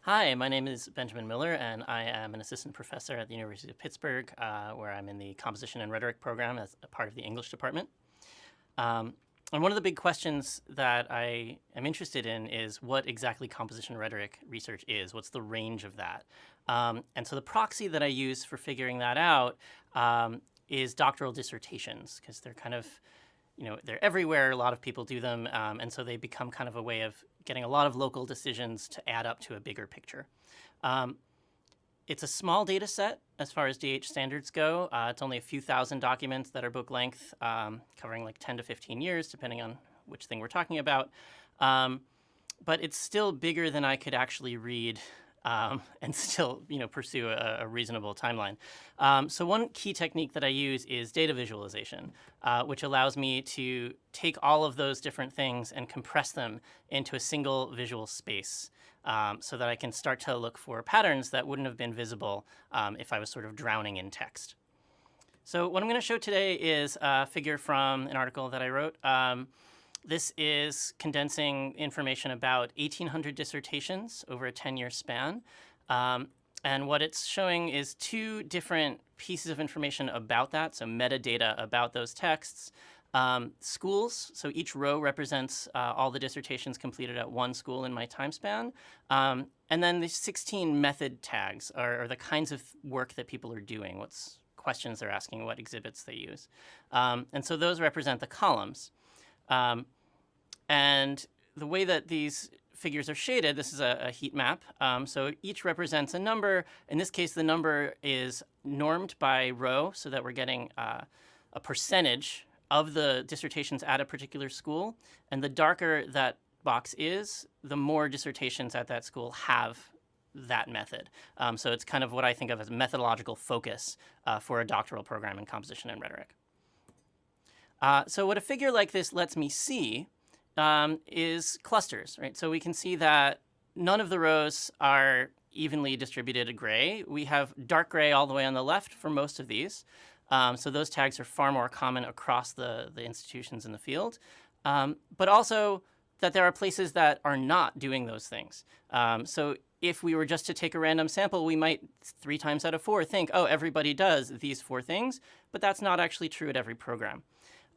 Hi, my name is Benjamin Miller, and I am an assistant professor at the University of Pittsburgh, where I'm in the Composition and Rhetoric program as a part of the English department. Um, and one of the big questions that I am interested in is what exactly composition rhetoric research is. What's the range of that? And so the proxy that I use for figuring that out is doctoral dissertations, because they're kind of they're everywhere. A lot of people do them, and so they become kind of a way of getting a lot of local decisions to add up to a bigger picture. Um, it's a small data set as far as DH standards go. It's only a few thousand documents that are book length, covering like 10 to 15 years, depending on which thing we're talking about. But it's still bigger than I could actually read and still, pursue a reasonable timeline. So one key technique that I use is data visualization, which allows me to take all of those different things and compress them into a single visual space, so that I can start to look for patterns that wouldn't have been visible if I was sort of drowning in text. So what I'm going to show today is a figure from an article that I wrote. This is condensing information about 1,800 dissertations over a 10-year span. And what it's showing is two different pieces of information about that, so metadata about those texts. Schools, so each row represents all the dissertations completed at one school in my time span. And then the 16 method tags are the kinds of work that people are doing, what's questions they're asking, what exhibits they use. And so those represent the columns. And the way that these figures are shaded, this is a heat map. So each represents a number. In this case, the number is normed by row so that we're getting a percentage of the dissertations at a particular school. And the darker that box is, the more dissertations at that school have that method. So it's kind of what I think of as methodological focus for a doctoral program in composition and rhetoric. So what a figure like this lets me see is clusters, right? So we can see that none of the rows are evenly distributed gray. We have dark gray all the way on the left for most of these. So those tags are far more common across the institutions in the field. But also that there are places that are not doing those things. So if we were just to take a random sample, we might 3 times out of 4 think, oh, everybody does these 4 things, but that's not actually true at every program.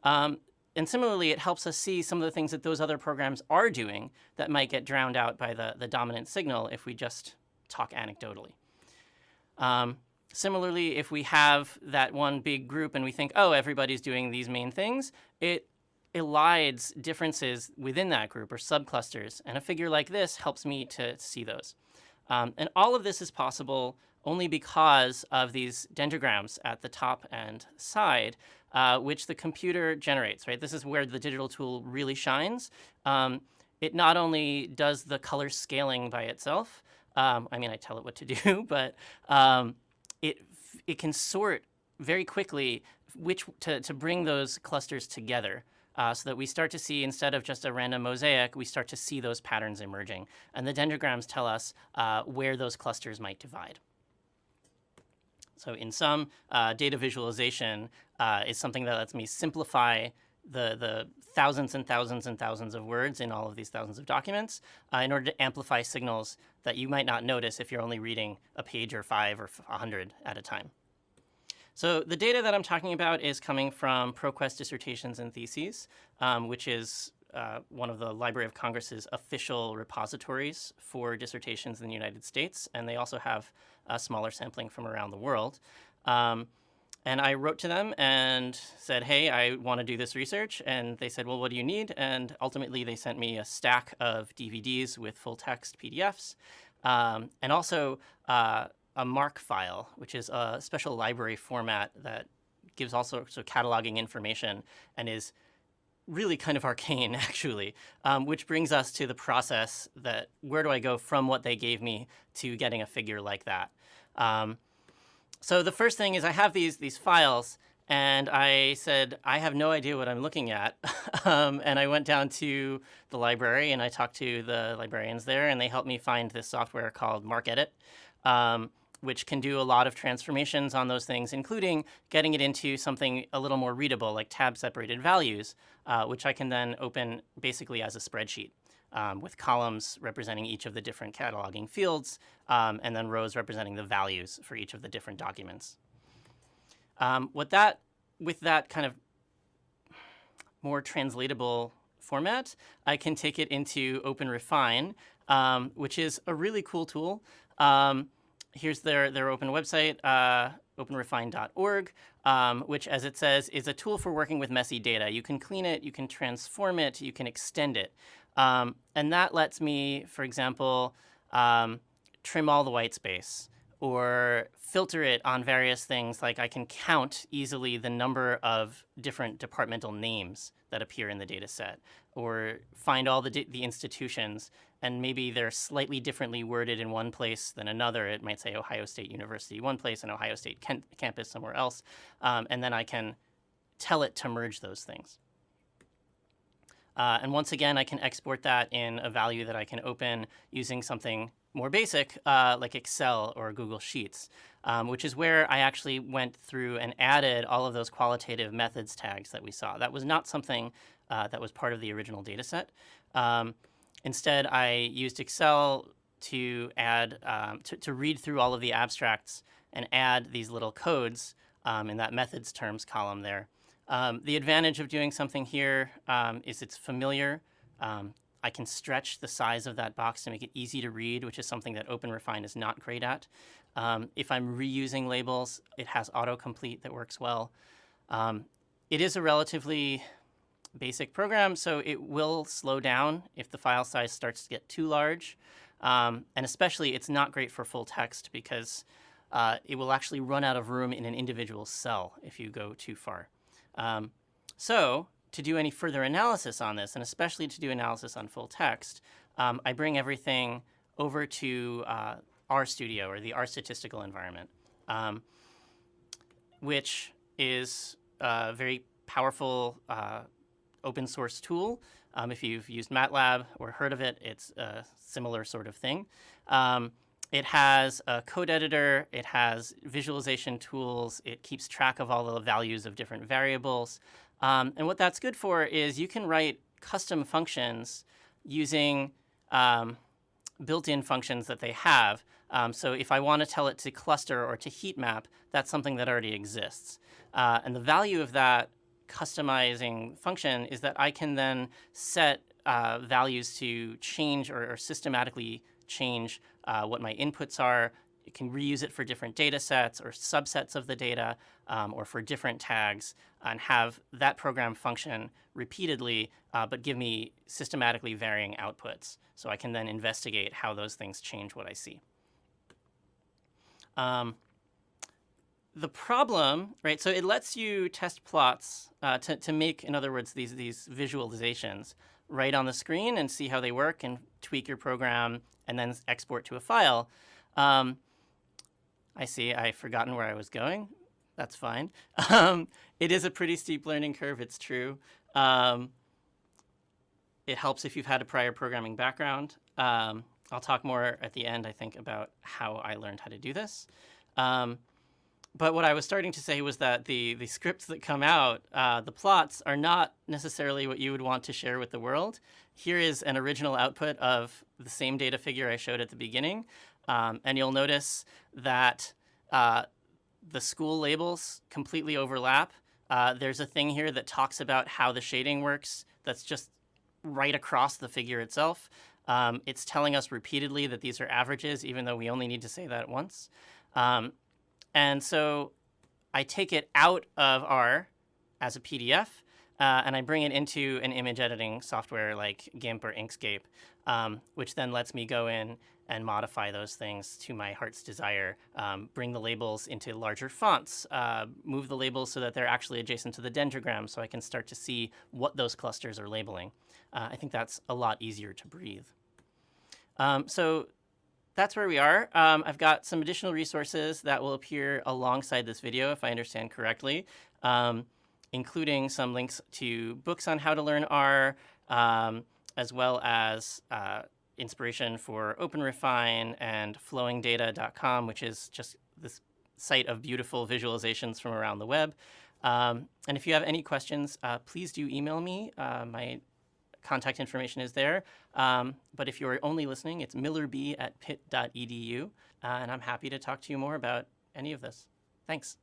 And similarly, it helps us see some of the things that those other programs are doing that might get drowned out by the dominant signal if we just talk anecdotally. Similarly, if we have that one big group and we think, oh, everybody's doing these main things, it elides differences within that group or subclusters. And a figure like this helps me to see those. And all of this is possible only because of these dendrograms at the top and side, which the computer generates, right? This is where the digital tool really shines. It not only does the color scaling by itself, I tell it what to do, but it can sort very quickly to bring those clusters together. So that we start to see, instead of just a random mosaic, we start to see those patterns emerging. And the dendrograms tell us where those clusters might divide. So in sum, data visualization is something that lets me simplify the thousands and thousands and thousands of words in all of these thousands of documents in order to amplify signals that you might not notice if you're only reading a page or 5 or 100 at a time. So the data that I'm talking about is coming from ProQuest Dissertations and Theses, which is one of the Library of Congress's official repositories for dissertations in the United States. And they also have a smaller sampling from around the world. And I wrote to them and said, hey, I want to do this research. And they said, well, what do you need? And ultimately, they sent me a stack of DVDs with full text PDFs, and also a MARC file, which is a special library format that gives all sorts of cataloging information and is really kind of arcane, actually, which brings us to the process that where do I go from what they gave me to getting a figure like that? So the first thing is I have these files, and I said, I have no idea what I'm looking at. And I went down to the library, and I talked to the librarians there, and they helped me find this software called MarcEdit, which can do a lot of transformations on those things, including getting it into something a little more readable, like tab-separated values, which I can then open basically as a spreadsheet. with columns representing each of the different cataloging fields, and then rows representing the values for each of the different documents. With that kind of more translatable format, I can take it into OpenRefine, which is a really cool tool. Here's their open website, openrefine.org, which, as it says, is a tool for working with messy data. You can clean it, you can transform it, you can extend it. And that lets me, for example, trim all the white space or filter it on various things. Like I can count easily the number of different departmental names that appear in the data set, or find all the institutions, and maybe they're slightly differently worded in one place than another. It might say Ohio State University one place and Ohio State campus somewhere else. And then I can tell it to merge those things. And once again, I can export that in a value that I can open using something more basic, like Excel or Google Sheets, which is where I actually went through and added all of those qualitative methods tags that we saw. That was not something that was part of the original data set. Instead, I used Excel to add, to read through all of the abstracts and add these little codes in that methods terms column there. The advantage of doing something here is it's familiar. I can stretch the size of that box to make it easy to read, which is something that OpenRefine is not great at. If I'm reusing labels, it has autocomplete that works well. It is a relatively basic program, so it will slow down if the file size starts to get too large. And especially, it's not great for full text because it will actually run out of room in an individual cell if you go too far. So to do any further analysis on this, and especially to do analysis on full text, I bring everything over to RStudio, or the R statistical environment, which is a very powerful open source tool. If you've used MATLAB or heard of it, it's a similar sort of thing. It has a code editor, it has visualization tools, it keeps track of all the values of different variables. And what that's good for is you can write custom functions using built-in functions that they have. So if I want to tell it to cluster or to heat map, that's something that already exists. And the value of that customizing function is that I can then set values to change or systematically change what my inputs are. It can reuse it for different data sets or subsets of the data, or for different tags, and have that program function repeatedly, but give me systematically varying outputs. So I can then investigate how those things change what I see. The problem, right, so it lets you test plots to make, in other words, these visualizations right on the screen and see how they work and tweak your program and then export to a file. I see I've forgotten where I was going. That's fine. It is a pretty steep learning curve, it's true. It helps if you've had a prior programming background. I'll talk more at the end, I think, about how I learned how to do this. But what I was starting to say was that the scripts that come out, the plots, are not necessarily what you would want to share with the world. Here is an original output of the same data figure I showed at the beginning. And you'll notice that the school labels completely overlap. There's a thing here that talks about how the shading works that's just right across the figure itself. It's telling us repeatedly that these are averages, even though we only need to say that once. And so I take it out of R as a PDF, and I bring it into an image editing software like GIMP or Inkscape, which then lets me go in and modify those things to my heart's desire, bring the labels into larger fonts, move the labels so that they're actually adjacent to the dendrogram so I can start to see what those clusters are labeling. I think that's a lot easier to breathe. So that's where we are. I've got some additional resources that will appear alongside this video, if I understand correctly, including some links to books on how to learn R, as well as inspiration for OpenRefine and flowingdata.com, which is just this site of beautiful visualizations from around the web. And if you have any questions, please do email me. My contact information is there. But if you're only listening, it's millerb@pitt.edu, and I'm happy to talk to you more about any of this. Thanks.